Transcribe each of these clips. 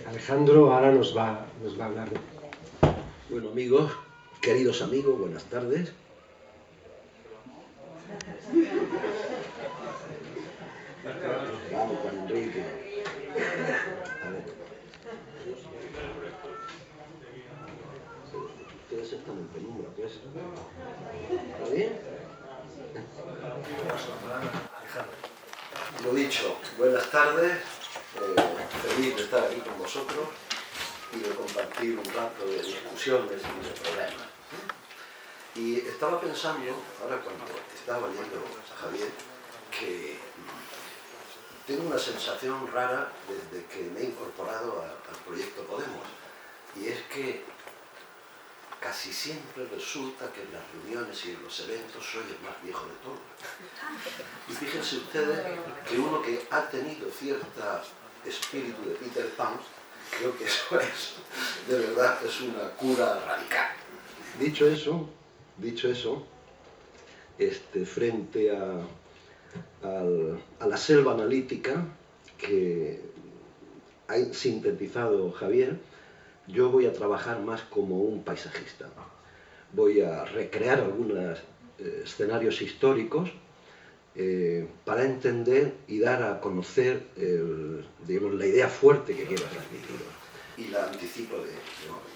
Alejandro ahora nos va a hablar de... Bueno, amigos, queridos amigos, buenas tardes. Vamos, Juan Enrique. A ver. Ustedes están en penumbra, pues. ¿Está bien? Lo dicho, buenas tardes. Feliz de estar aquí con vosotros y de compartir un rato de discusiones y de problemas. Y estaba pensando, ahora cuando estaba leyendo a Javier, que tengo una sensación rara desde que me he incorporado al proyecto Podemos, y es que casi siempre resulta que en las reuniones y en los eventos soy el más viejo de todos. Y fíjense ustedes que uno que ha tenido cierto espíritu de Peter Pan, creo que eso es, de verdad, es una cura radical. Dicho eso, frente a la selva analítica que ha sintetizado Javier, yo voy a trabajar más como un paisajista. Voy a recrear algunos escenarios históricos para entender y dar a conocer digamos, la idea fuerte que quiero transmitir. Y la anticipo de momento.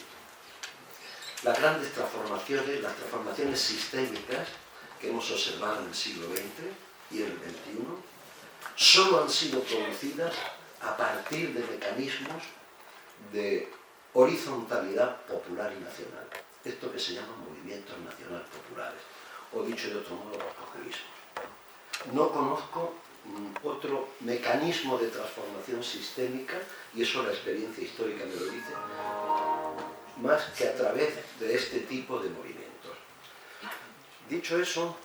Las grandes transformaciones, las transformaciones sistémicas que hemos observado en el siglo XX y en el XXI, solo han sido producidas a partir de mecanismos de horizontalidad popular y nacional. Esto que se llaman movimientos nacionales populares, o dicho de otro modo, los populismos. No conozco otro mecanismo de transformación sistémica, y eso la experiencia histórica me lo dice, más que a través de este tipo de movimientos. Dicho eso,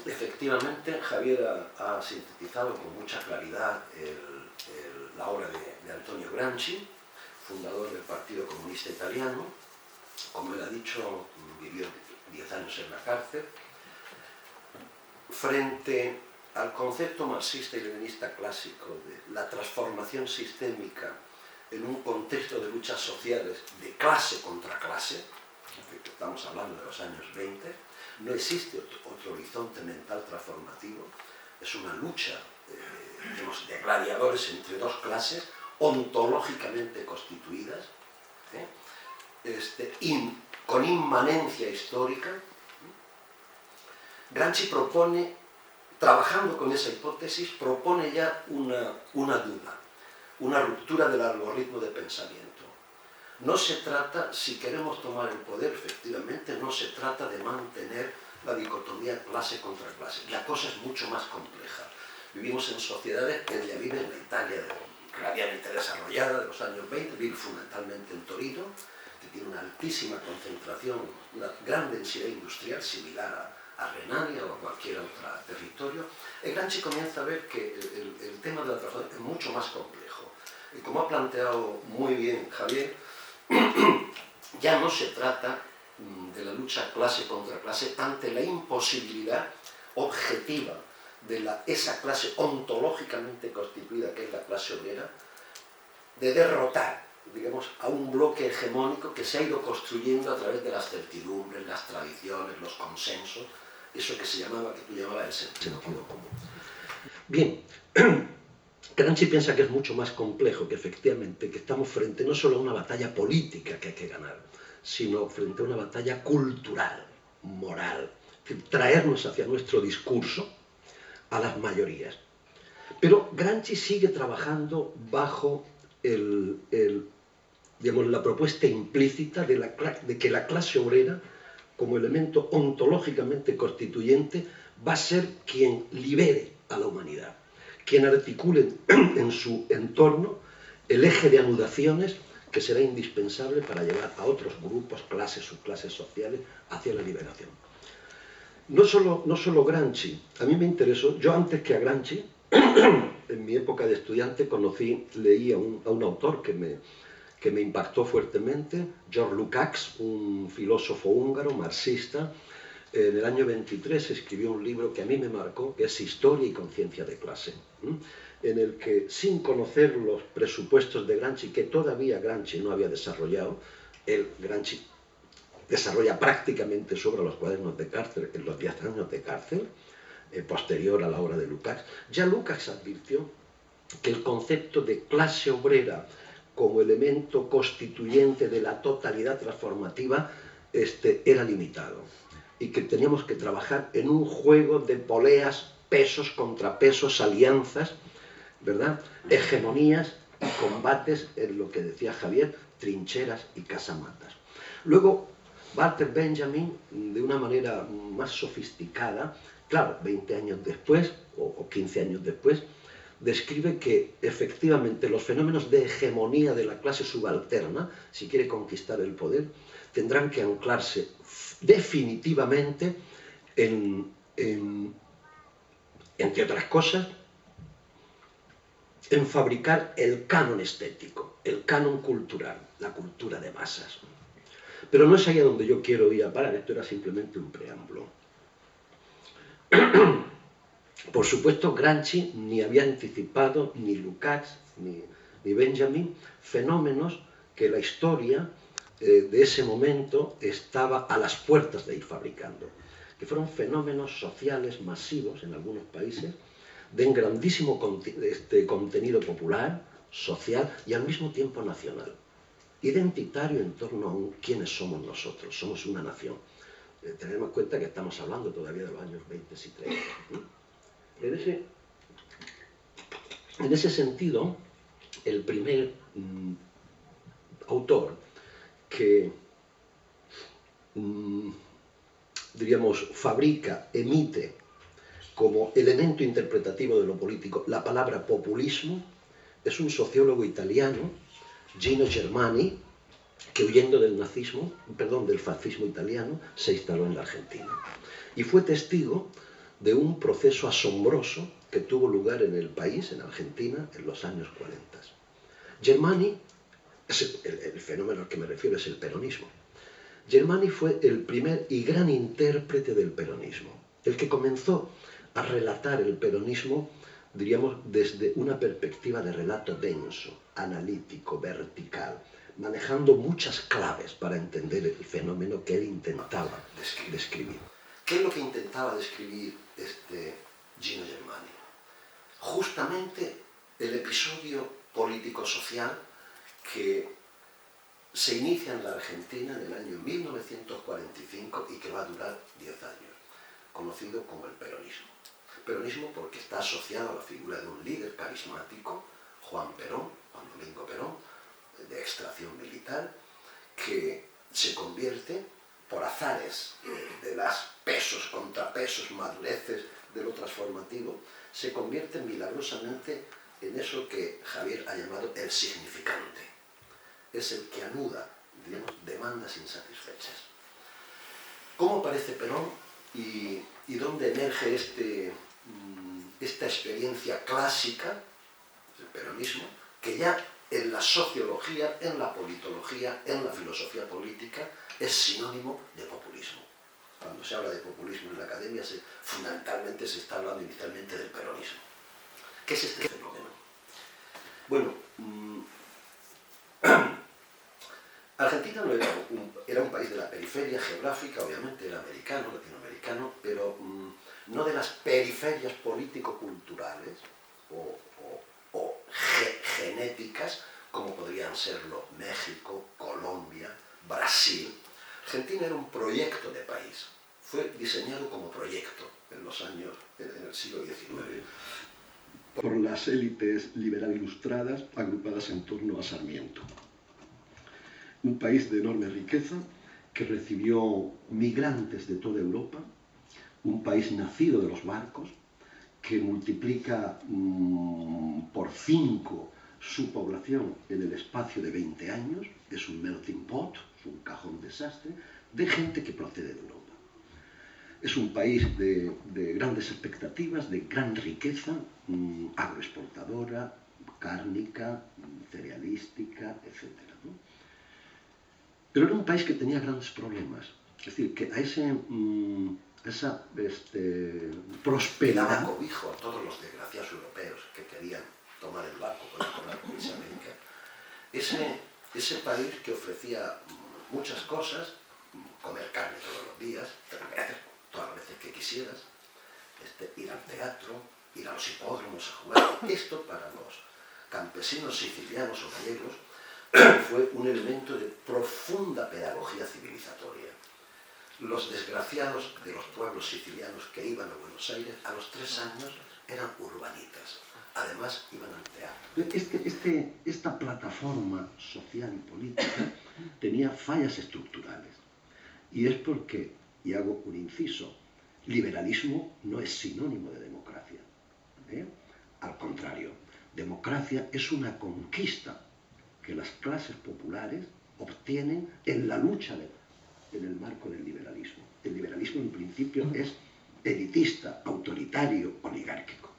efectivamente Javier ha sintetizado con mucha claridad la obra de Antonio Gramsci, fundador del Partido Comunista Italiano. Como él ha dicho, vivió 10 años en la cárcel. Frente al concepto marxista y leninista clásico de la transformación sistémica en un contexto de luchas sociales de clase contra clase, estamos hablando de los años 20, no existe otro horizonte mental transformativo, es una lucha de gladiadores entre dos clases ontológicamente constituidas, con inmanencia histórica. Gramsci propone, trabajando con esa hipótesis, propone ya una duda, una ruptura del algoritmo de pensamiento. No se trata, si queremos tomar el poder, efectivamente, no se trata de mantener la dicotomía clase contra clase. La cosa es mucho más compleja. Vivimos en sociedades que ya viven en la Italia relativamente desarrollada de los años 20, vive fundamentalmente en Torino, que tiene una altísima concentración, una gran densidad industrial similar a Renania o a cualquier otro territorio. Gramsci comienza a ver que el tema de la transformación es mucho más complejo. Y como ha planteado muy bien Javier, ya no se trata de la lucha clase contra clase ante la imposibilidad objetiva de esa clase ontológicamente constituida que es la clase obrera, de derrotar, digamos, a un bloque hegemónico que se ha ido construyendo a través de las certidumbres, las tradiciones, los consensos, eso que tú llamabas el sentido común. Bien, Gramsci piensa que es mucho más complejo, que efectivamente que estamos frente no solo a una batalla política que hay que ganar, sino frente a una batalla cultural, moral, es decir, traernos hacia nuestro discurso a las mayorías. Pero Gramsci sigue trabajando bajo digamos, la propuesta implícita de que la clase obrera, como elemento ontológicamente constituyente, va a ser quien libere a la humanidad, quien articule en su entorno el eje de anudaciones que será indispensable para llevar a otros grupos, clases, subclases sociales hacia la liberación. No solo Gramsci, a mí me interesó, yo antes que a Gramsci, en mi época de estudiante leí a un autor que me impactó fuertemente, George Lukács, un filósofo húngaro, marxista. En el año 23 escribió un libro que a mí me marcó, que es Historia y conciencia de clase. en el que, sin conocer los presupuestos de Gramsci, que todavía Gramsci no había desarrollado, Gramsci desarrolla prácticamente sobre los cuadernos de cárcel, en los 10 años de cárcel, posterior a la obra de Lukács. Ya Lukács advirtió que el concepto de clase obrera como elemento constituyente de la totalidad transformativa era limitado y que teníamos que trabajar en un juego de poleas, pesos, contrapesos, alianzas, ¿verdad? Hegemonías y combates en lo que decía Javier, trincheras y casamatas. Luego, Walter Benjamin, de una manera más sofisticada, claro, 20 años después, o 15 años después, describe que efectivamente los fenómenos de hegemonía de la clase subalterna, si quiere conquistar el poder, tendrán que anclarse definitivamente entre otras cosas, en fabricar el canon estético, el canon cultural, la cultura de masas. Pero no es ahí a donde yo quiero ir a parar, esto era simplemente un preámbulo. Por supuesto, Gramsci ni había anticipado, ni Lukács, ni Benjamin, fenómenos que la historia de ese momento estaba a las puertas de ir fabricando, que fueron fenómenos sociales masivos en algunos países, de un grandísimo contenido popular, social y al mismo tiempo nacional, identitario en torno a quiénes somos nosotros, somos una nación. Tenemos en cuenta que estamos hablando todavía de los años 20 y 30. En ese sentido, el primer autor que, diríamos, fabrica, emite como elemento interpretativo de lo político la palabra populismo es un sociólogo italiano, Gino Germani, que huyendo del del fascismo italiano, se instaló en la Argentina. Y fue testigo de un proceso asombroso que tuvo lugar en el país, en Argentina, en los años 40. Germani, el fenómeno al que me refiero es el peronismo. Germani fue el primer y gran intérprete del peronismo, el que comenzó a relatar el peronismo, diríamos, desde una perspectiva de relato denso, analítico, vertical, manejando muchas claves para entender el fenómeno que él intentaba describir. ¿Qué es lo que intentaba describir Gino Germani? Justamente el episodio político-social que se inicia en la Argentina en el año 1945 y que va a durar 10 años, conocido como el peronismo. Peronismo porque está asociado a la figura de un líder carismático, Juan Domingo Perón, de extracción militar, que se convierte, por azares de los pesos, contrapesos, madureces de lo transformativo, se convierte milagrosamente en eso que Javier ha llamado el significante. Es el que anuda, digamos, demandas insatisfechas. ¿Cómo aparece Perón y dónde emerge esta experiencia clásica, el peronismo, que ya en la sociología, en la politología, en la filosofía política, es sinónimo de populismo? Cuando se habla de populismo en la academia, fundamentalmente se está hablando inicialmente del peronismo. ¿Qué es este fenómeno? Bueno, Argentina no era un país de la periferia geográfica, obviamente era americano, latinoamericano, pero no de las periferias político-culturales o genéticas, como podrían serlo México, Colombia, Brasil. Argentina era un proyecto de país, fue diseñado como proyecto en el siglo XIX. Por las élites liberal ilustradas agrupadas en torno a Sarmiento. Un país de enorme riqueza que recibió migrantes de toda Europa, un país nacido de los barcos, que multiplica por 5 su población en el espacio de 20 años, es un melting pot, es un cajón desastre, de gente que procede de Europa. Es un país de grandes expectativas, de gran riqueza, agroexportadora, cárnica, cerealística, etc. ¿no? Pero era un país que tenía grandes problemas. Es decir, que a esa prosperidad... Daba cobijo a todos los desgraciados europeos que querían tomar el barco para irse a América, ese país que ofrecía muchas cosas, comer carne todos los días, todas las veces que quisieras, ir al teatro, ir a los hipódromos a jugar. Esto para los campesinos sicilianos o gallegos fue un elemento de profunda pedagogía civilizatoria. Los desgraciados de los pueblos sicilianos que iban a Buenos Aires a los 3 años eran urbanitas. Además iban al teatro. Esta plataforma social y política tenía fallas estructurales. Y es porque, y hago un inciso, liberalismo no es sinónimo de democracia. Al contrario, democracia es una conquista que las clases populares obtienen en la lucha en el marco del liberalismo. El liberalismo en principio es elitista, autoritario, oligárquico.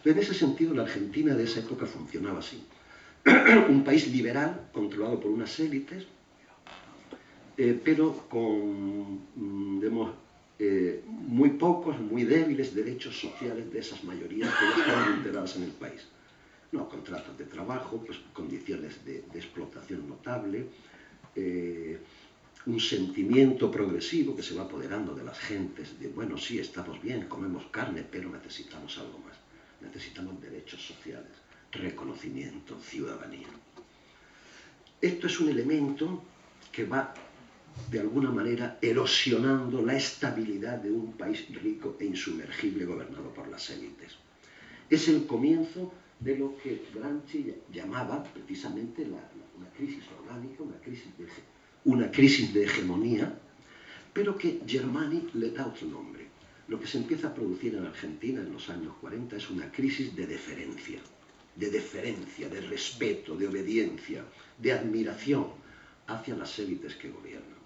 En ese sentido, la Argentina de esa época funcionaba así. Un país liberal, controlado por unas élites, pero con, digamos, muy pocos, muy débiles derechos sociales de esas mayorías que ya estaban integradas en el país. No, contratos de trabajo, pues, condiciones de explotación notable, un sentimiento progresivo que se va apoderando de las gentes, de, bueno, sí, estamos bien, comemos carne, pero necesitamos algo más. Necesitamos derechos sociales, reconocimiento, ciudadanía. Esto es un elemento que va, de alguna manera, erosionando la estabilidad de un país rico e insumergible gobernado por las élites. Es el comienzo de lo que Gramsci llamaba precisamente una crisis orgánica, una crisis de hegemonía, pero que Germani le da otro nombre. Lo que se empieza a producir en Argentina en los años 40 es una crisis de deferencia, de respeto, de obediencia, de admiración hacia las élites que gobiernan.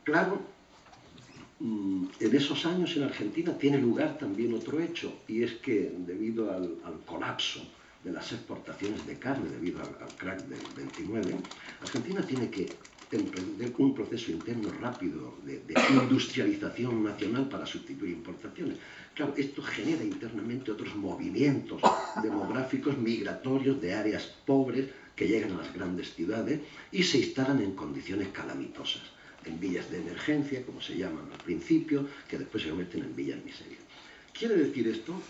Claro, en esos años en Argentina tiene lugar también otro hecho, y es que debido al colapso de las exportaciones de carne, debido al crack del 29, Argentina tiene que emprender un proceso interno rápido de industrialización nacional para sustituir importaciones. Claro, esto genera internamente otros movimientos demográficos migratorios de áreas pobres que llegan a las grandes ciudades y se instalan en condiciones calamitosas, en villas de emergencia, como se llaman al principio, que después se convierten en villas miseria. Quiere decir esto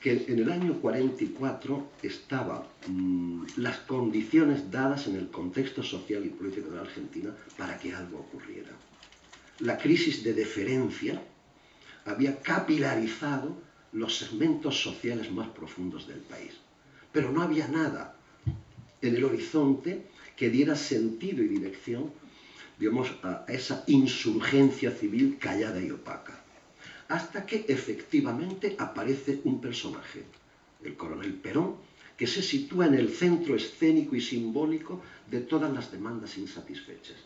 que en el año 44 estaban las condiciones dadas en el contexto social y político de la Argentina para que algo ocurriera. La crisis de deferencia había capilarizado los segmentos sociales más profundos del país, pero no había nada en el horizonte que diera sentido y dirección, digamos, a esa insurgencia civil callada y opaca. Hasta que efectivamente aparece un personaje, el coronel Perón, que se sitúa en el centro escénico y simbólico de todas las demandas insatisfechas.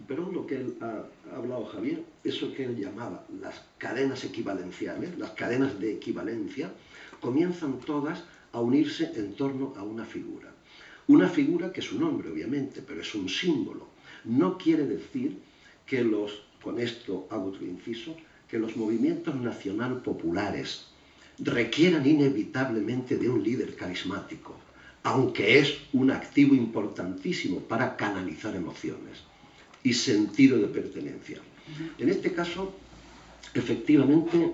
Perón, lo que él ha hablado, Javier, eso que él llamaba las cadenas equivalenciales, las cadenas de equivalencia, comienzan todas a unirse en torno a una figura. Una figura que es un nombre, obviamente, pero es un símbolo. No quiere decir que con esto hago otro inciso, que los movimientos nacional populares requieran inevitablemente de un líder carismático, aunque es un activo importantísimo para canalizar emociones y sentido de pertenencia. En este caso, efectivamente,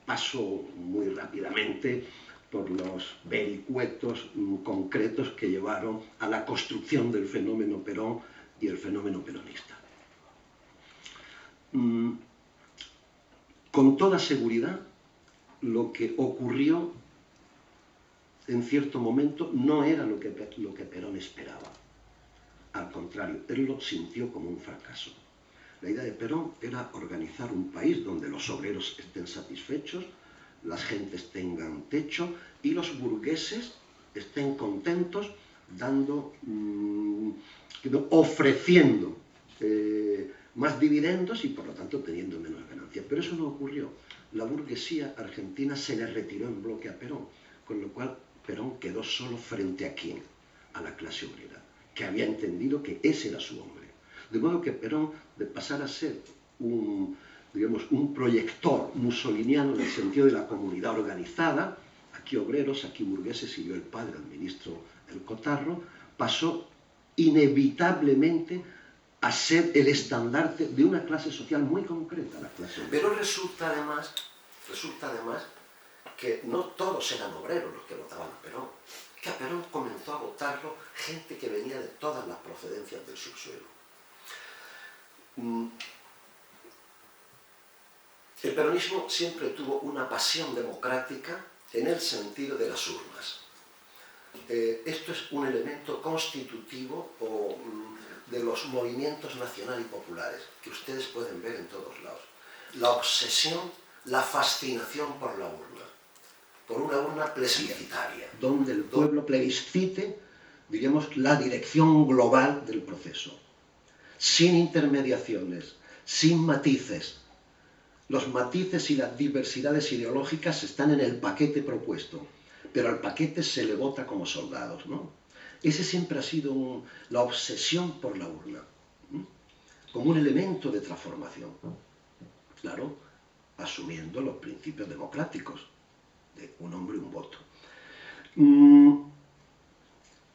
paso muy rápidamente por los vericuetos concretos que llevaron a la construcción del fenómeno Perón y el fenómeno peronista. Con toda seguridad, lo que ocurrió en cierto momento no era lo que Perón esperaba. Al contrario, él lo sintió como un fracaso. La idea de Perón era organizar un país donde los obreros estén satisfechos, las gentes tengan techo y los burgueses estén contentos ofreciendo más dividendos y por lo tanto teniendo menos ganancias. Pero eso no ocurrió. La burguesía argentina se le retiró en bloque a Perón, con lo cual Perón quedó solo frente a quién, a la clase obrera, que había entendido que ese era su hombre. De modo que Perón, de pasar a ser un digamos, un proyector mussoliniano en el sentido de la comunidad organizada, aquí obreros, aquí burgueses, y yo el padre, el ministro El Cotarro, pasó inevitablemente a ser el estandarte de una clase social muy concreta, la clase obrera. Pero resulta además que no todos eran obreros los que votaban a Perón, que a Perón comenzó a votarlo gente que venía de todas las procedencias del subsuelo. El peronismo siempre tuvo una pasión democrática en el sentido de las urnas. Esto es un elemento constitutivo de los movimientos nacionales y populares que ustedes pueden ver en todos lados. La obsesión, la fascinación por la urna, por una urna plebiscitaria. Donde el pueblo plebiscite, diríamos, la dirección global del proceso, sin intermediaciones, sin matices. Los matices y las diversidades ideológicas están en el paquete propuesto, pero al paquete se le vota como soldados, ¿no? Ese siempre ha sido la obsesión por la urna, como un elemento de transformación. Claro, asumiendo los principios democráticos de un hombre y un voto.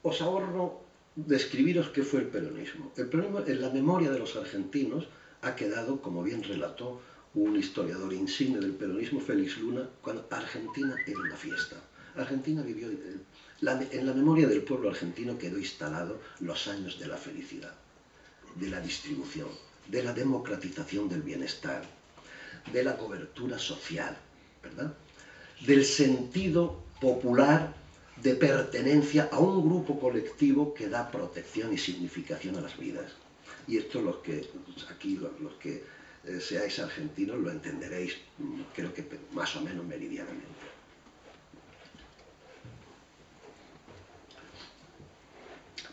Os ahorro describiros qué fue el peronismo. El peronismo, en la memoria de los argentinos, ha quedado, como bien relató un historiador insigne del peronismo, Félix Luna, cuando Argentina era una fiesta. Argentina vivió, en la memoria del pueblo argentino quedó instalado los años de la felicidad, de la distribución, de la democratización del bienestar, de la cobertura social, ¿verdad? Del sentido popular de pertenencia a un grupo colectivo que da protección y significación a las vidas. Y esto los que seáis argentinos lo entenderéis, creo que más o menos meridianamente.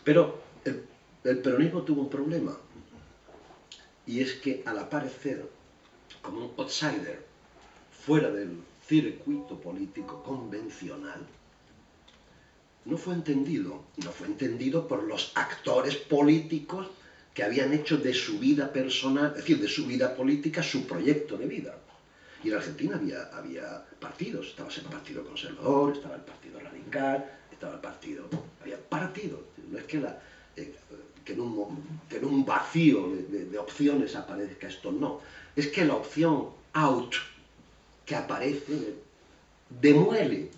Pero el peronismo tuvo un problema, y es que al aparecer como un outsider fuera del circuito político convencional, no fue entendido por los actores políticos que habían hecho de su vida personal, es decir, de su vida política, su proyecto de vida. Y en Argentina había partidos, estaba el Partido Conservador, estaba el Partido Radical, estaba el partido... Había partidos, no es que en un vacío de opciones aparezca esto, no. Es que la opción out que aparece demuele,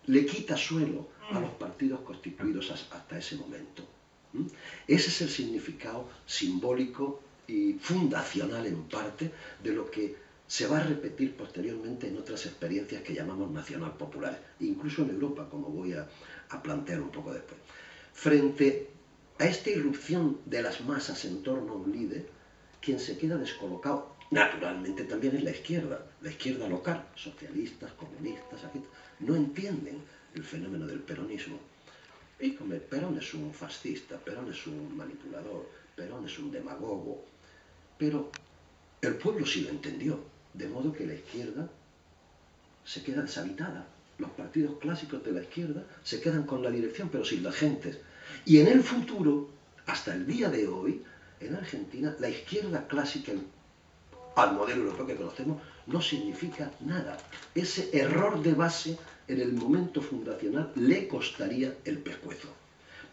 le quita suelo a los partidos constituidos hasta ese momento. Ese es el significado simbólico y fundacional en parte de lo que se va a repetir posteriormente en otras experiencias que llamamos nacional populares, incluso en Europa, como voy a plantear un poco después. Frente a esta irrupción de las masas en torno a un líder, quien se queda descolocado, naturalmente también es la izquierda local, socialistas, comunistas, aquí, no entienden el fenómeno del peronismo. Y como Perón es un fascista, Perón es un manipulador, Perón es un demagogo, pero el pueblo sí lo entendió, de modo que la izquierda se queda deshabitada. Los partidos clásicos de la izquierda se quedan con la dirección, pero sin las gentes. Y en el futuro, hasta el día de hoy, en Argentina, la izquierda clásica, al modelo europeo que conocemos, no significa nada. Ese error de base en el momento fundacional le costaría el pescuezo.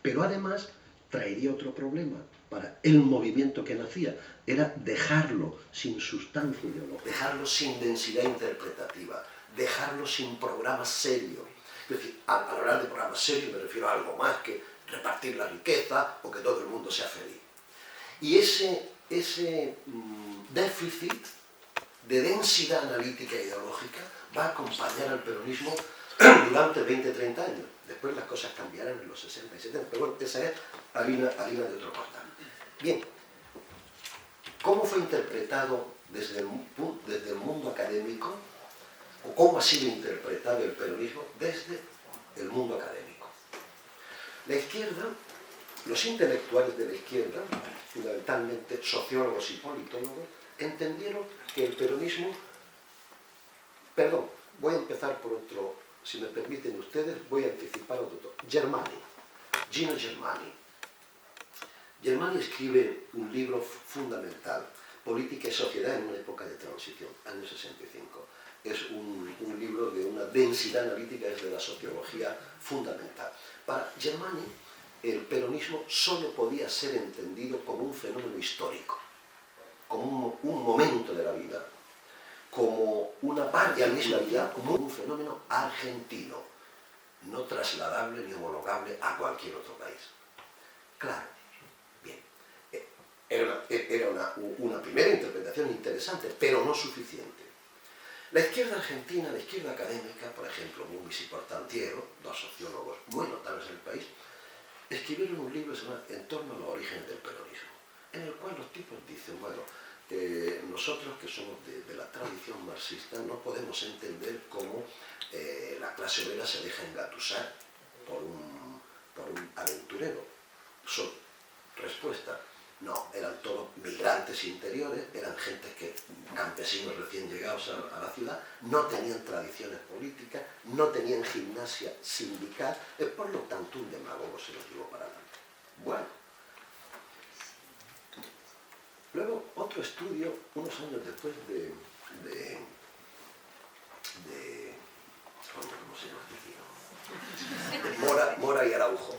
Pero además traería otro problema para el movimiento que nacía, era dejarlo sin sustancia ideológica. Dejarlo sin densidad interpretativa, dejarlo sin programa serio. Es decir, al hablar de programa serio me refiero a algo más que repartir la riqueza o que todo el mundo sea feliz. Y ese déficit de densidad analítica e ideológica va a acompañar al peronismo durante 20-30 años. Después las cosas cambiarán en los 60 y 70, pero bueno, esa es harina de otro costal. Bien, ¿cómo fue interpretado desde el mundo académico, o cómo ha sido interpretado el peronismo desde el mundo académico? La izquierda, los intelectuales de la izquierda, fundamentalmente sociólogos y politólogos, entendieron que el peronismo... Perdón, voy a empezar por otro, si me permiten ustedes, voy a anticipar otro. Gino Germani. Germani escribe un libro fundamental, Política y sociedad en una época de transición, año 65. Es un libro de una densidad analítica desde la sociología fundamental. Para Germani, el peronismo solo podía ser entendido como un fenómeno histórico, como un momento de la vida, como una parte de la misma vida, como un fenómeno argentino, no trasladable ni homologable a cualquier otro país. Claro, bien, era una primera interpretación interesante, pero no suficiente. La izquierda argentina, la izquierda académica, por ejemplo, Múmis y Portantiero, dos sociólogos muy notables en el país, escribieron un libro en torno a los orígenes del peronismo, en el cual los tipos dicen, bueno, nosotros que somos de la tradición marxista no podemos entender cómo la clase obrera se deja engatusar por un aventurero. Su respuesta, no, eran todos migrantes interiores, eran campesinos recién llegados a la ciudad, no tenían tradiciones políticas, no tenían gimnasia sindical, por lo tanto un demagogo se los llevó para adelante. Bueno, luego otro estudio, unos años después ¿cómo se llama? De Mora y Araujo,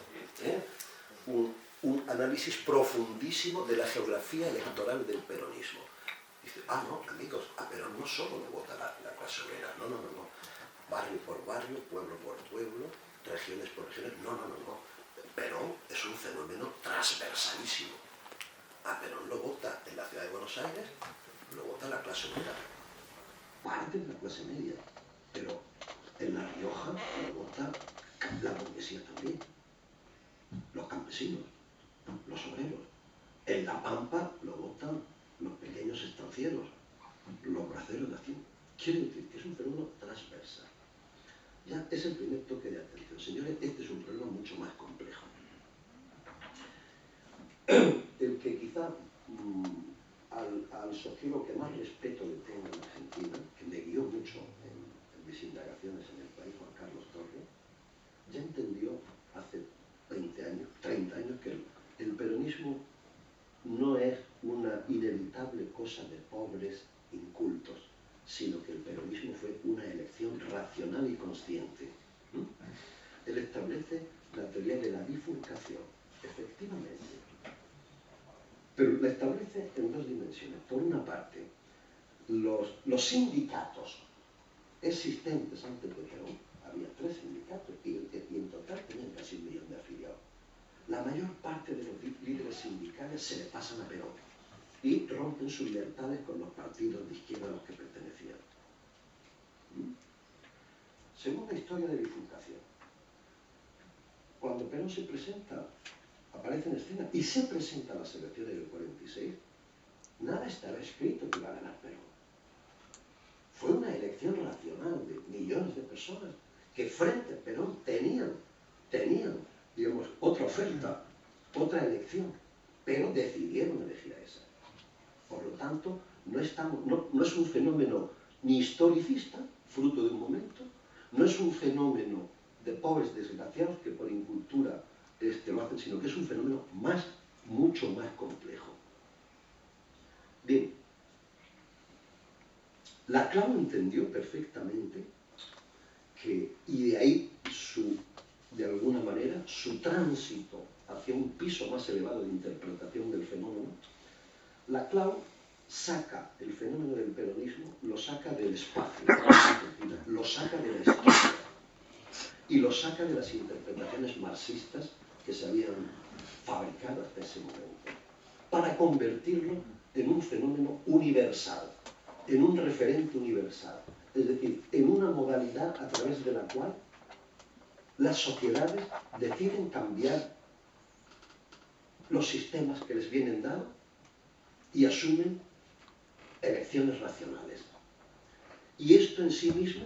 un análisis profundísimo de la geografía electoral del peronismo. Dice, no, amigos, a Perón no solo le vota la clase obrera, no. Barrio por barrio, pueblo por pueblo, regiones por regiones, no. Perón es un fenómeno transversalísimo. A Perón lo vota en la ciudad de Buenos Aires, lo vota la clase obrera, parte de la clase media, pero en La Rioja lo vota la burguesía también, los campesinos, los obreros. En La Pampa lo votan los pequeños estancieros, los braceros de Hacienda. Quiero decir que es un fenómeno transversal. Ya es el primer toque de atención. Señores, este es un problema mucho más complejo. El que quizá al sociólogo que más respeto le tengo en Argentina, que me guió mucho en mis indagaciones en el país, Juan Carlos Torres, ya entendió hace 20 años, 30 años, que el peronismo no es una inevitable cosa de pobres incultos, sino que el peronismo fue una elección racional y consciente. Él establece la teoría de la bifurcación, efectivamente, pero la establece en dos dimensiones. Por una parte, los sindicatos existentes antes de Perón, había 3 sindicatos y en total tenían casi 1 millón de afiliados. La mayor parte de los líderes sindicales se le pasan a Perón y rompen sus lealtades con los partidos de izquierda a los que pertenecían. Segunda historia de bifurcación. Cuando Perón se presenta, aparece en escena y se presenta a las elecciones del 46, nada estaba escrito que iba a ganar Perón. Fue una elección racional de millones de personas que frente a Perón tenían, digamos, otra oferta, otra elección, pero decidieron elegir a esa. Por lo tanto, no es un fenómeno ni historicista, fruto de un momento, no es un fenómeno de pobres desgraciados que por incultura lo hacen, sino que es un fenómeno mucho más complejo. Bien, Laclau entendió perfectamente que, y de ahí de alguna manera, su tránsito hacia un piso más elevado de interpretación del fenómeno, Laclau saca el fenómeno del peronismo, lo saca del espacio, lo saca de la historia y lo saca de las interpretaciones marxistas que se habían fabricado hasta ese momento, para convertirlo en un fenómeno universal, en un referente universal, es decir, en una modalidad a través de la cual las sociedades deciden cambiar los sistemas que les vienen dados y asumen elecciones racionales. Y esto en sí mismo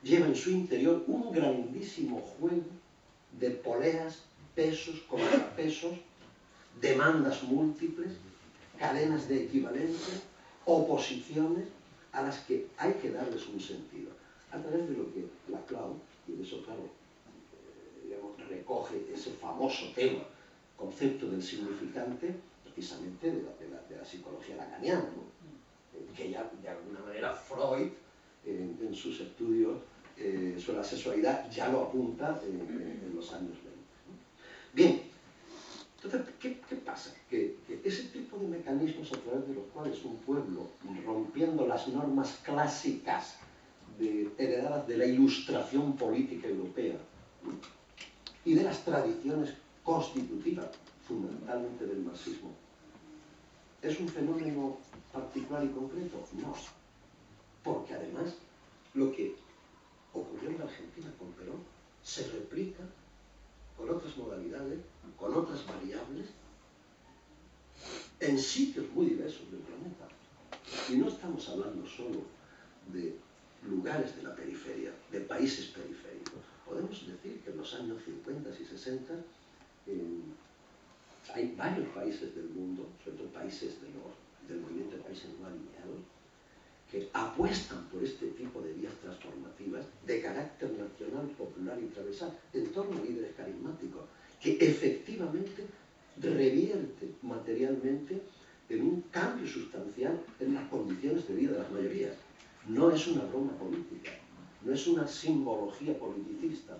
lleva en su interior un grandísimo juego de poleas, pesos, contrapesos, demandas múltiples, cadenas de equivalencia, oposiciones a las que hay que darles un sentido. A través de lo que Laclau, y de eso claro, digamos, recoge ese famoso tema, concepto del significante, precisamente de la psicología lacaniana, ¿no? Que ya de alguna manera Freud, en sus estudios sobre la sexualidad, ya lo apunta en los años 20. ¿No? Bien, entonces, ¿qué pasa? Que ese tipo de mecanismos a través de los cuales un pueblo, rompiendo las normas clásicas heredadas de la ilustración política europea, ¿no? Y de las tradiciones constitutivas, fundamentalmente del marxismo, ¿es un fenómeno particular y concreto? No. Porque además, lo que ocurrió en la Argentina con Perón se replica con otras modalidades, con otras variables, en sitios muy diversos del planeta. Y no estamos hablando solo de lugares de la periferia, de países periféricos. Podemos decir que en los años 50 y 60 hay varios países del mundo, sobre todo países del movimiento de países no alineados, que apuestan por este tipo de vías transformativas de carácter nacional, popular y transversal, en torno a líderes carismáticos, que efectivamente revierte materialmente en un cambio sustancial en las condiciones de vida de las mayorías. No es una broma política, no es una simbología politicista,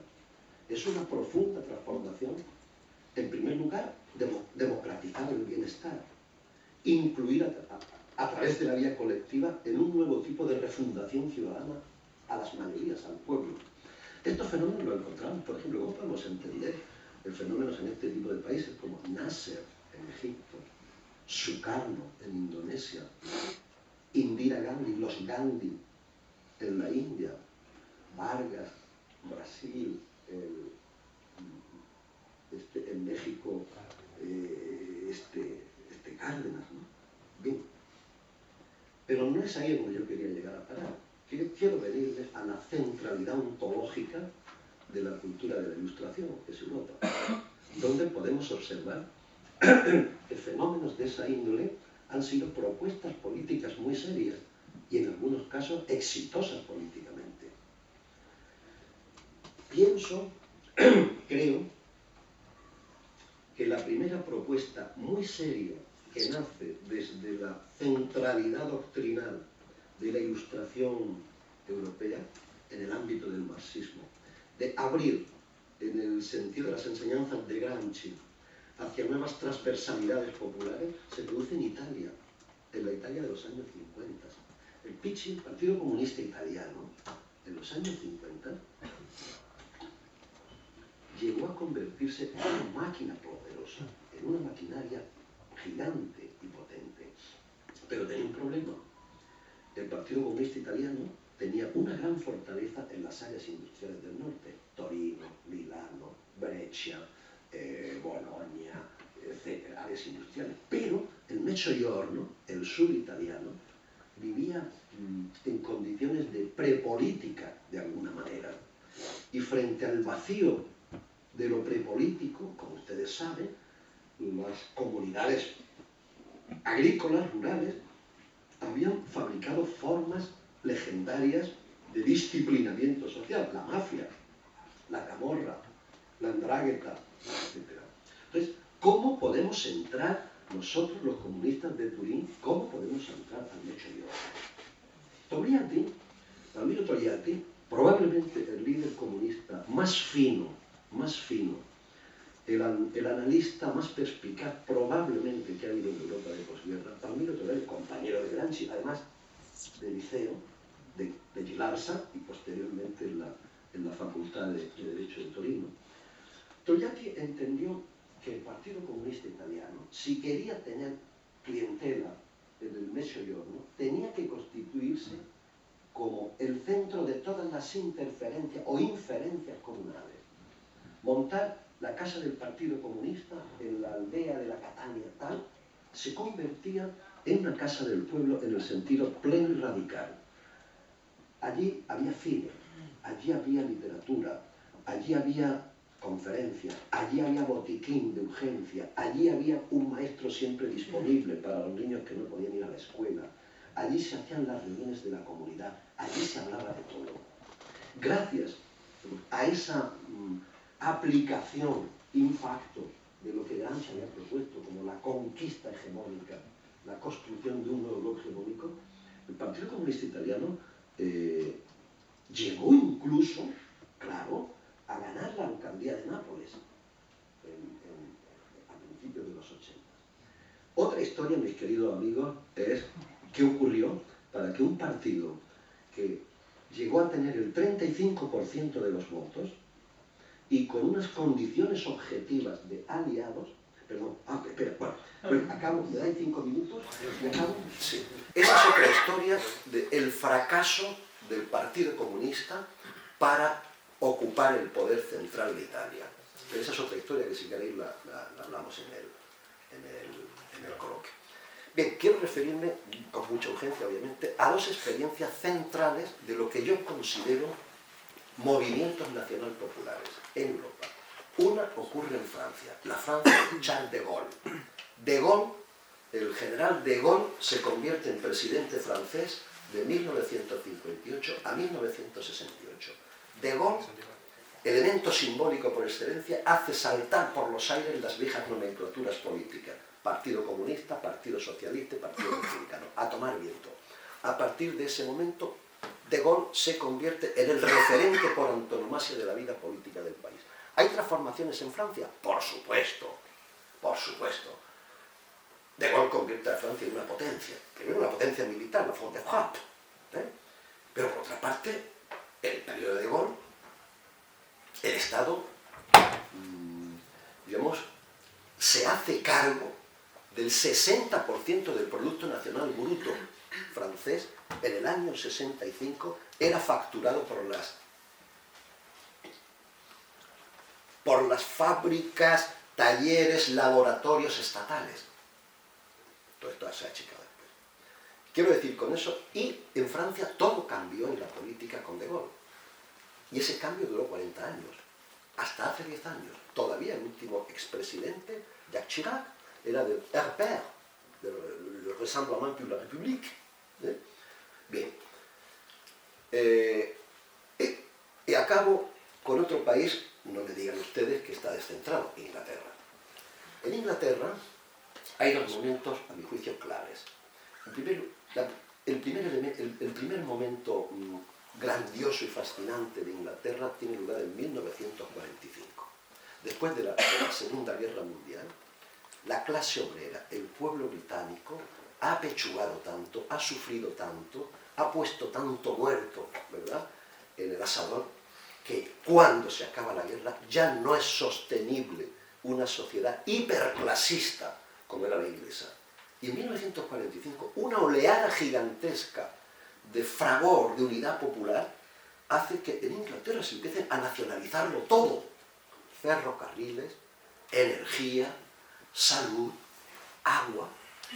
es una profunda transformación. En primer lugar, democratizar el bienestar, incluir a través de la vía colectiva en un nuevo tipo de refundación ciudadana a las mayorías, al pueblo. Estos fenómenos los encontramos, por ejemplo, ¿cómo podemos entender fenómenos en este tipo de países como Nasser en Egipto, Sukarno en Indonesia, Indira Gandhi, los Gandhi en la India, Vargas, Brasil, en México, Cárdenas, ¿no? Bien. Pero no es ahí donde yo quería llegar a parar. Quiero venirles a la centralidad ontológica de la cultura de la Ilustración, que es Europa, donde podemos observar que fenómenos de esa índole han sido propuestas políticas muy serias y en algunos casos exitosas políticamente. Creo que la primera propuesta muy seria que nace desde la centralidad doctrinal de la Ilustración europea en el ámbito del marxismo, de abrir en el sentido de las enseñanzas de Gramsci hacia nuevas transversalidades populares, se produce en Italia, en la Italia de los años 50. El PCI, el Partido Comunista Italiano, en los años 50, llegó a convertirse en una máquina poderosa, en una maquinaria gigante y potente. Pero tenía un problema. El Partido Comunista Italiano tenía una gran fortaleza en las áreas industriales del norte, Torino, Milano, Brescia, Bologna, etc., áreas industriales. Pero el Mezzogiorno, el sur italiano, vivía en condiciones de prepolítica, de alguna manera. Y frente al vacío de lo prepolítico, como ustedes saben, las comunidades agrícolas, rurales, habían fabricado formas legendarias de disciplinamiento social, la mafia, la camorra, la andrágueta, etc. Entonces, ¿cómo podemos entrar nosotros, los comunistas de Turín, cómo podemos entrar al Mezzogiorno? Togliatti, Palmiro Togliatti, probablemente el líder comunista más fino, el analista más perspicaz probablemente que ha habido en Europa de posguerra, Palmiro Togliatti, compañero de Gramsci, además de liceo, de Gilarsa y posteriormente en la Facultad de Derecho de Torino. Togliatti entendió que el Partido Comunista Italiano, si quería tener clientela en el Mezzogiorno, tenía que constituirse como el centro de todas las interferencias o inferencias comunales. Montar la casa del Partido Comunista en la aldea de la Catania tal, se convertía en una casa del pueblo en el sentido pleno y radical. Allí había cine, allí había literatura, allí había conferencias, allí había botiquín de urgencia, allí había un maestro siempre disponible para los niños que no podían ir a la escuela, allí se hacían las reuniones de la comunidad, allí se hablaba de todo. Gracias a esa aplicación in facto de lo que Gramsci había propuesto como la conquista hegemónica, la construcción de un nuevo bloque hegemónico, el Partido Comunista Italiano llegó incluso, claro, a ganar la alcaldía de Nápoles a principios de los 80. Otra historia, mis queridos amigos, es qué ocurrió para que un partido que llegó a tener el 35% de los votos y con unas condiciones objetivas de aliados, perdón, espera, bueno, acabo, ¿me dais 5 minutos? ¿Me acabo? Sí. Esa es otra historia del fracaso del Partido Comunista para ocupar el poder central de Italia. Pero esa es otra historia que si queréis la hablamos en el coloquio. Bien, quiero referirme con mucha urgencia, obviamente, a dos experiencias centrales de lo que yo considero movimientos nacional populares en Europa. Una ocurre en Francia, la Francia de Charles de Gaulle. De Gaulle, el general de Gaulle, se convierte en presidente francés de 1958 a 1968. De Gaulle, elemento simbólico por excelencia, hace saltar por los aires las viejas nomenclaturas políticas. Partido Comunista, Partido Socialista, Partido Republicano. A tomar viento. A partir de ese momento, De Gaulle se convierte en el referente por antonomasia de la vida política del país. ¿Hay transformaciones en Francia? Por supuesto, por supuesto. De Gaulle convierte a Francia en una potencia. Primero una potencia militar, la Front de Frappe. Pero por otra parte, en el periodo de De Gaulle, el Estado, digamos, se hace cargo del 60% del Producto Nacional Bruto francés. En el año 65 era facturado por las fábricas, talleres, laboratorios estatales. Todo esto se ha achicado después. Quiero decir con eso, y en Francia todo cambió en la política con De Gaulle. Y ese cambio duró 40 años. Hasta hace 10 años. Todavía el último expresidente, Jacques Chirac, era del RPR, del Rassemblement pour la République. Bien. Y acabo con otro país, no me digan ustedes que está descentrado, Inglaterra. En Inglaterra hay dos momentos, a mi juicio, claves. El primer momento grandioso y fascinante de Inglaterra tiene lugar en 1945. Después de la Segunda Guerra Mundial, la clase obrera, el pueblo británico, ha apechugado tanto, ha sufrido tanto, ha puesto tanto muerto, ¿verdad?, en el asador, que cuando se acaba la guerra ya no es sostenible una sociedad hiperclasista como era la inglesa. Y en 1945 una oleada gigantesca de fragor, de unidad popular, hace que en Inglaterra se empiece a nacionalizarlo todo. Ferrocarriles, energía, salud, agua,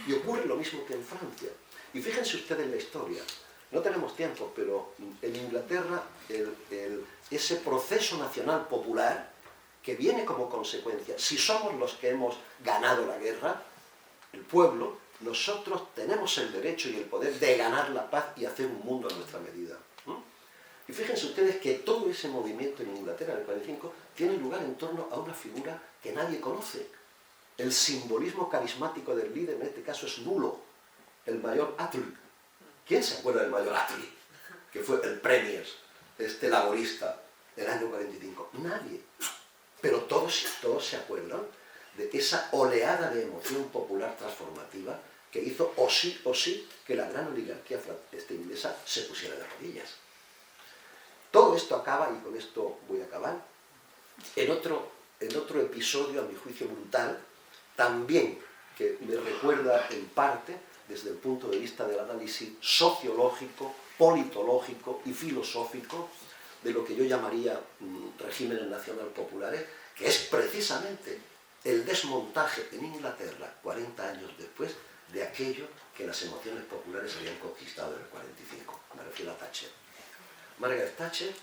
y ocurre lo mismo que en Francia. Y fíjense ustedes en la historia, no tenemos tiempo, pero en Inglaterra ese proceso nacional popular que viene como consecuencia, si somos los que hemos ganado la guerra, el pueblo, nosotros tenemos el derecho y el poder de ganar la paz y hacer un mundo a nuestra medida. Y fíjense ustedes que todo ese movimiento en Inglaterra en el 45 tiene lugar en torno a una figura que nadie conoce. El simbolismo carismático del líder en este caso es nulo, el mayor Attlee. ¿Quién se acuerda del mayor Attlee? Que fue el premier, laborista, del año 45. Nadie. Pero todos se acuerdan de esa oleada de emoción popular transformativa que hizo o sí que la gran oligarquía inglesa se pusiera de rodillas. Todo esto acaba, y con esto voy a acabar, en otro episodio, a mi juicio brutal, también que me recuerda en parte, desde el punto de vista del análisis sociológico, politológico y filosófico, de lo que yo llamaría regímenes nacional populares, que es precisamente el desmontaje en Inglaterra, 40 años después, de aquello que las emociones populares habían conquistado en el 45. Me refiero a Thatcher. Margaret Thatcher,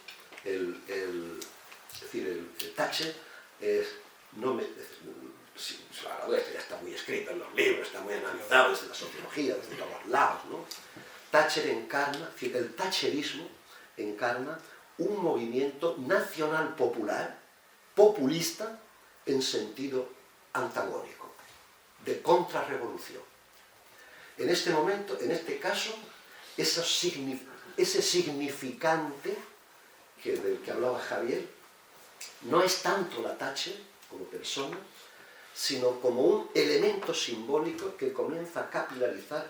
Thatcher es, esto ya está muy escrito en los libros, está muy analizado desde la sociología, desde todos lados, ¿no? Thatcher encarna, el thatcherismo encarna un movimiento nacional popular, populista, en sentido antagónico, de contrarrevolución. En este momento, en este caso, ese significante del que hablaba Javier no es tanto la Thatcher como persona, sino como un elemento simbólico que comienza a capilarizar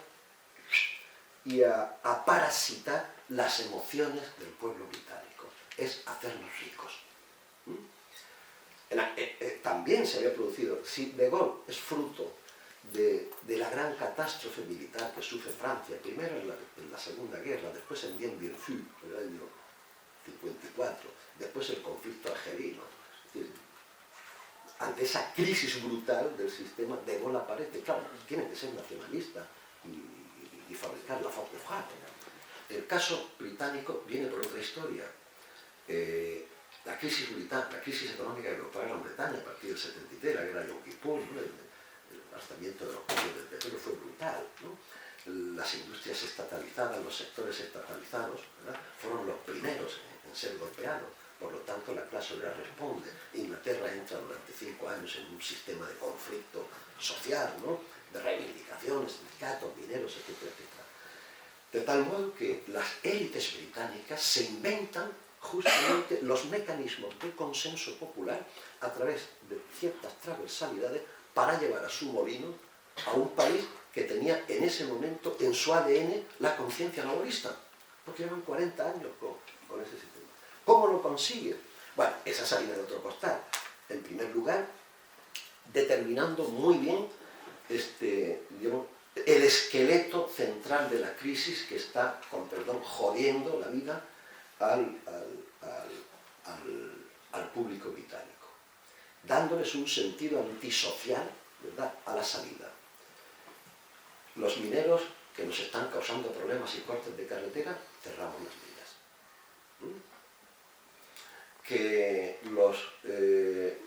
y a parasitar las emociones del pueblo británico. Es hacernos ricos. También se había producido, si De Gaulle es fruto de la gran catástrofe militar que sufre Francia, primero en la Segunda Guerra, después en Dien Bien Phu, en el año 54, después el conflicto argelino. Es decir, ante esa crisis brutal del sistema, De Gaulle aparece. Claro, tiene que ser nacionalista y fabricar la force de frappe. El caso británico viene por otra historia. La crisis económica que ocurrió en Gran Bretaña a partir del 73, la guerra de Yom Kippur, ¿no? El gastamiento de los precios del petróleo fue brutal, ¿no? Las industrias estatalizadas, los sectores estatalizados, ¿verdad?, fueron los primeros en ser golpeados. Por lo tanto, la clase obrera responde. Inglaterra entra durante 5 años en un sistema de conflicto social, ¿no?, de reivindicaciones, sindicatos, mineros, etcétera, etcétera. De tal modo que las élites británicas se inventan justamente los mecanismos de consenso popular a través de ciertas transversalidades para llevar a su molino a un país que tenía en ese momento en su ADN la conciencia laborista, porque llevan 40 años con ese sistema. ¿Cómo lo consigue? Bueno, esa es harina de otro costal. En primer lugar, determinando muy bien el esqueleto central de la crisis que está, con perdón, jodiendo la vida al público británico, dándoles un sentido antisocial, ¿verdad?, a la salida. Los mineros que nos están causando problemas y cortes de carretera, cerramos las vías. Que los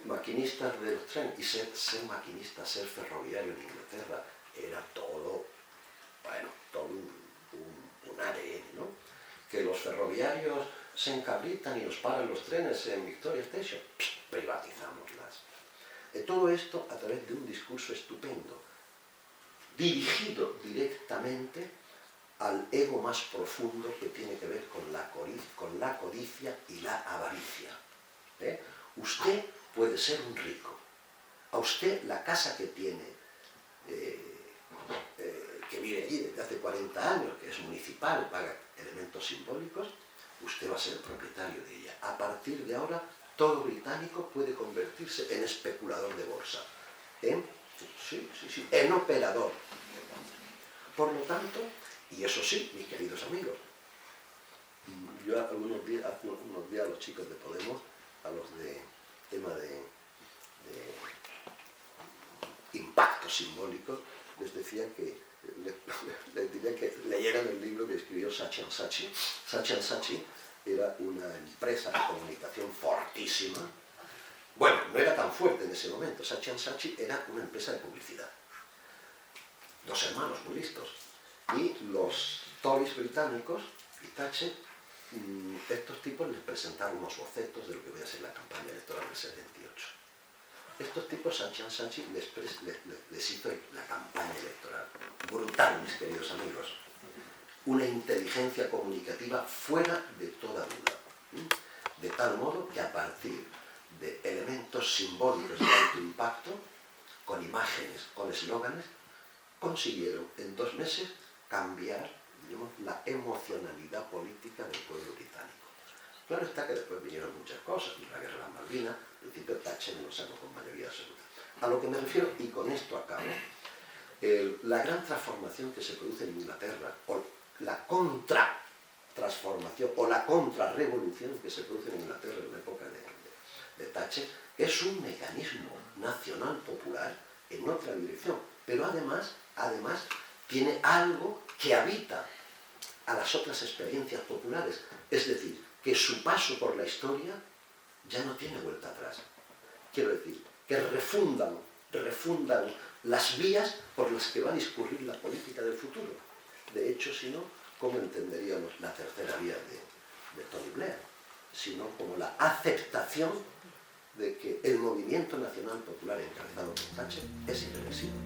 maquinistas de los trenes, y ser maquinista, ser ferroviario en Inglaterra, era todo, bueno, todo un ADN, ¿no? Que los ferroviarios se encabritan y nos paran los trenes en Victoria Station, privatizamoslas. Todo esto a través de un discurso estupendo, dirigido directamente al ego más profundo que tiene que ver con la codicia y la avaricia. Usted puede ser un rico. A usted la casa que tiene, que vive allí desde hace 40 años, que es municipal, paga elementos simbólicos, usted va a ser propietario de ella. A partir de ahora, todo británico puede convertirse en especulador de bolsa, en operador. Por lo tanto, y eso sí, mis queridos amigos, yo hace unos días a los chicos de Podemos, a los de tema de impacto simbólico, les decía que les diría que leyeran el libro que escribió Saatchi Saatchi. Saatchi Saatchi era una empresa de comunicación fortísima. Bueno, no era tan fuerte en ese momento. Saatchi Saatchi era una empresa de publicidad. Dos hermanos muy listos. Y los Tories británicos y Thatcher, estos tipos les presentaron unos bocetos de lo que voy a ser la campaña electoral del 78. Estos tipos, Saatchi les hizo la campaña electoral. Brutal, mis queridos amigos. Una inteligencia comunicativa fuera de toda duda. De tal modo que a partir de elementos simbólicos de alto impacto, con imágenes, con eslóganes, consiguieron en 2 meses cambiar, digamos, la emocionalidad política del pueblo británico. Claro está que después vinieron muchas cosas, la guerra de las Malvinas, el principio Thatcher lo sacó con mayoría absoluta. A lo que me refiero, y con esto acabo, la gran transformación que se produce en Inglaterra, o la contratransformación, o la contrarrevolución que se produce en Inglaterra en la época de Thatcher, es un mecanismo nacional popular en otra dirección, pero además tiene algo que habita a las otras experiencias populares, es decir, que su paso por la historia ya no tiene vuelta atrás. Quiero decir, que refundan las vías por las que va a discurrir la política del futuro. De hecho, si no, ¿cómo entenderíamos la tercera vía de Tony Blair? Sino como la aceptación de que el movimiento nacional popular encabezado por Thatcher es irreversible.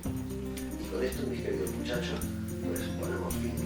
Y con esto, mis queridos muchachos, pues ponemos fin